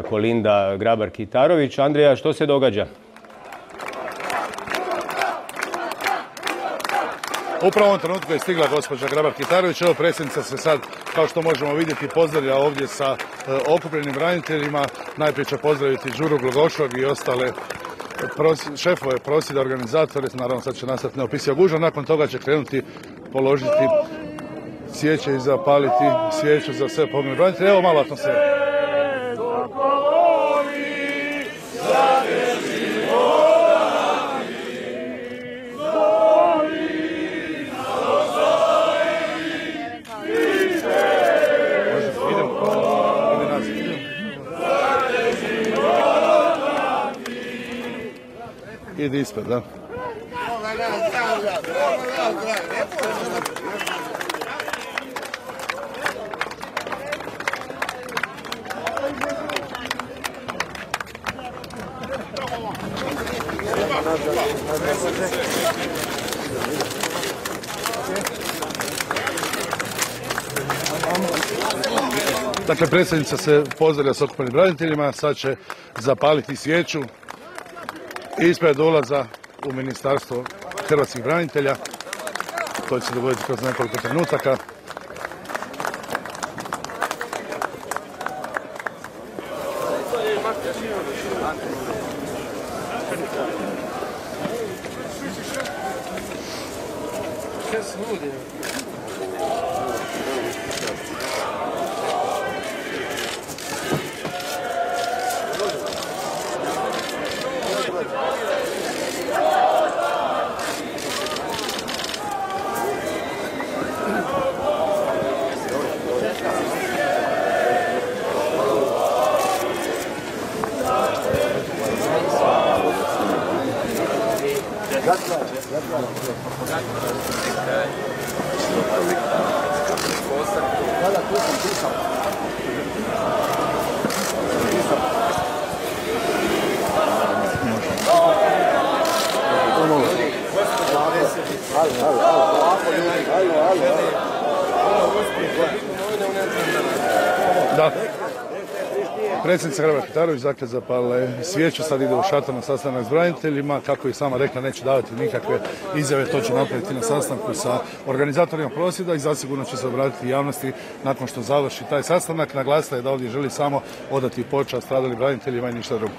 Kolinda Grabar-Kitarović. Andrija, što se događa? Upravo u ovom trenutku je stigla gospođa Grabar-Kitarović. Evo, predsjednica se sad, kao što možemo vidjeti, pozdravlja ovdje sa okupljenim braniteljima. Najprije će pozdraviti Đuru Glogoškog i ostale šefove prosvjeda, organizatore. Naravno, sad će nastati neopisija gužva. Nakon toga će krenuti položiti svijeće i zapaliti svijeću za sve poginule branitelje. Evo malo atmosfere. Ide ispred, da. Dakle, predsjednica se pozdravlja s okupljenim braniteljima, sad će zapaliti svijeću ispred ulaza u Ministarstvo hrvatskih branitelja. To će se dogoditi kroz nekoliko trenutaka. Da. Predsjednica Grabar-Kitarović, dakle, zapala je svijeću, sad ide u šator na sastanak s braniteljima. Kako je sama rekla, neće davati nikakve izjave, to će napraviti na sastanku sa organizatorima prosvjeda i zasigurno će se obratiti javnosti nakon što završi taj sastanak. Naglasila je da ovdje želi samo odati počast stradalim braniteljima i ništa drugo.